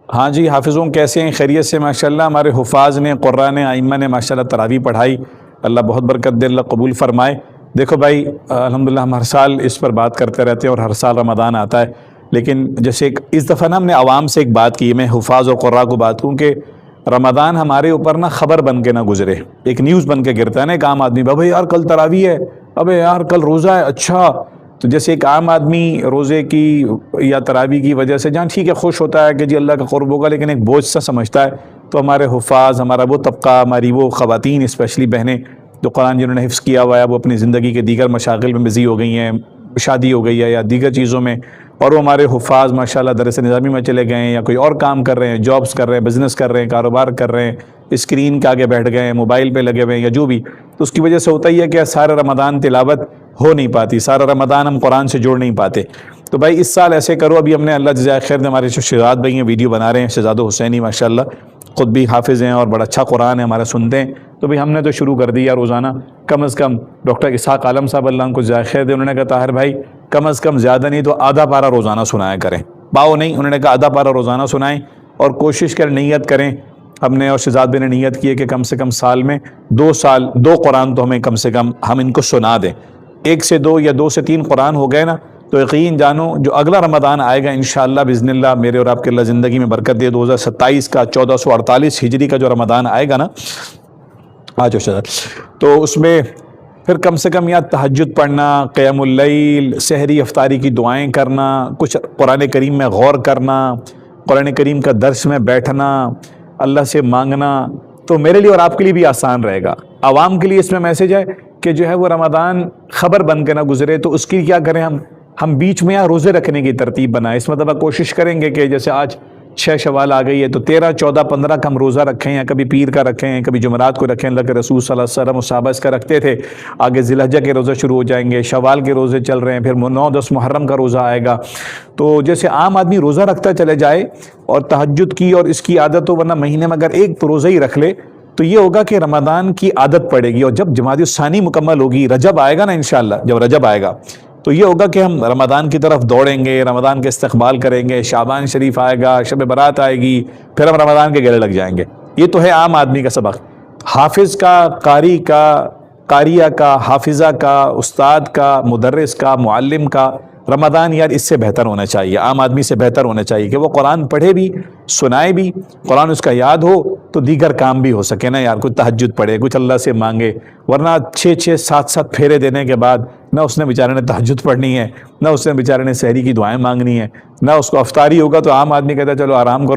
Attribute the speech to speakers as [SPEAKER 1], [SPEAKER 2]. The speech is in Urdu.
[SPEAKER 1] ہاں جی حافظوں کیسے ہیں؟ خیریت سے؟ ماشاءاللہ ہمارے حفاظ نے، قراء نے، ائمہ نے ماشاءاللہ تراویح پڑھائی، اللہ بہت برکت دے، اللہ قبول فرمائے۔ دیکھو بھائی الحمدللہ ہم ہر سال اس پر بات کرتے رہتے ہیں اور ہر سال رمضان آتا ہے، لیکن جیسے اس دفعہ نا ہم نے عوام سے ایک بات کی، میں حفاظ اور قراء کو بات کوں کہ رمضان ہمارے اوپر نا خبر بن کے نہ گزرے، ایک نیوز بن کے گرتا ہے نا ایک عام آدمی، بھائی یار کل تراویح ہے، ابے یار کل روزہ ہے، اچھا۔ تو جیسے ایک عام آدمی روزے کی یا تراویح کی وجہ سے جہاں ٹھیک ہے خوش ہوتا ہے کہ جی اللہ کا قرب ہوگا، لیکن ایک بوجھ سا سمجھتا ہے، تو ہمارے حفاظ، ہمارا وہ طبقہ، ہماری وہ خواتین اسپیشلی بہنیں جو قرآن جنہوں نے حفظ کیا ہوا ہے، وہ اپنی زندگی کے دیگر مشاغل میں بزی ہو گئی ہیں، شادی ہو گئی ہے یا دیگر چیزوں میں، اور وہ ہمارے حفاظ ماشاءاللہ درس نظامی میں چلے گئے ہیں یا کوئی اور کام کر رہے ہیں، جابس کر رہے ہیں، بزنس کر رہے ہیں، کاروبار کر رہے ہیں، اسکرین کے آگے بیٹھ گئے ہیں، موبائل پہ لگے ہوئے ہیں یا جو بھی، تو اس کی وجہ سے ہوتا ہی ہے کہ سارا رمضان تلاوت ہو نہیں پاتی، سارا رمضان ہم قرآن سے جوڑ نہیں پاتے۔ تو بھائی اس سال ایسے کرو، ابھی ہم نے اللہ جزائے خیر نے ہمارے جو شہزاد بھائی ہیں ویڈیو بنا رہے ہیں، شہزاد حسینی ماشاءاللہ خود بھی حافظ ہیں اور بڑا اچھا قرآن ہے ہمارا سنتے ہیں، تو بھئی ہم نے تو شروع کر دیا روزانہ کم از کم، ڈاکٹر اسحاق عالم صاحب اللہ ان کو جزائے خیر دے، انہوں نے کہا طاہر بھائی کم از کم زیادہ نہیں تو آدھا پارہ روزانہ سنایا کریں، باؤ نہیں، انہوں نے کہا آدھا پارہ روزانہ سنائیں اور کوشش کریں، نیت کریں۔ ہم نے اور شہزاد بھائی نے نیت کی ہے کہ کم سے کم سال میں 2 قرآن تو ہمیں کم سے کم ہم ان کو سنا دیں، 1 سے 2 یا 2 سے 3 قرآن ہو گئے نا تو یقین جانو جو اگلا رمضان آئے گا انشاءاللہ باذن اللہ، میرے اور آپ کے اللہ زندگی میں برکت دے، 2027 کا 1448 ہجری کا جو رمضان آئے گا نا، آجو شہزاد، تو اس میں پھر کم سے کم یا تہجد پڑھنا، قیام اللیل، سحری افطاری کی دعائیں کرنا، کچھ قرآن کریم میں غور کرنا، قرآن کریم کا درس میں بیٹھنا، اللہ سے مانگنا، تو میرے لیے اور آپ کے لیے بھی آسان رہے گا۔ عوام کے لیے اس میں میسج ہے کہ جو ہے وہ رمضان خبر بن کے نہ گزرے، تو اس کی کیا کریں ہم بیچ میں یا روزے رکھنے کی ترتیب بنائیں، اس مطلب کوشش کریں گے کہ جیسے آج 6 شوال آ گئی ہے تو 13، 14، 15 کا ہم روزہ رکھیں، یا کبھی پیر کا رکھیں، کبھی جمعرات کو رکھیں، اللہ کے رسول صلی اللہ علیہ وسلم صحابہ اس کا رکھتے تھے، آگے ذی الحجہ کے روزے شروع ہو جائیں گے، شوال کے روزے چل رہے ہیں، پھر 9، 10 محرم کا روزہ آئے گا، تو جیسے عام آدمی روزہ رکھتا چلے جائے اور تہجد کی اور اس کی عادت ہو، ورنہ مہینے میں اگر ایک روزہ ہی رکھ لے تو یہ ہوگا کہ رمضان کی عادت پڑے گی، اور جب جمادی الثانی مکمل ہوگی، رجب آئے گا نا انشاءاللہ، جب رجب آئے گا تو یہ ہوگا کہ ہم رمضان کی طرف دوڑیں گے، رمضان کے استقبال کریں گے، شعبان شریف آئے گا، شب برات آئے گی، پھر ہم رمضان کے گلے لگ جائیں گے۔ یہ تو ہے عام آدمی کا سبق، حافظ کا، قاری کا، قاریہ کا، حافظہ کا، استاد کا، مدرس کا، معلم کا رمضان یار اس سے بہتر ہونا چاہیے، عام آدمی سے بہتر ہونا چاہیے کہ وہ قرآن پڑھے بھی، سنائے بھی، قرآن اس کا یاد ہو تو دیگر کام بھی ہو سکے نا یار، کچھ تہجد پڑھے، کچھ اللہ سے مانگے، ورنہ 6، 7 پھیرے دینے کے بعد نہ اس نے بیچارے نے تہجد پڑھنی ہے، نہ اس نے بیچارے نے سحری کی دعائیں مانگنی ہے، نہ اس کو افطاری ہوگا، تو عام آدمی کہتا ہے چلو آرام کرو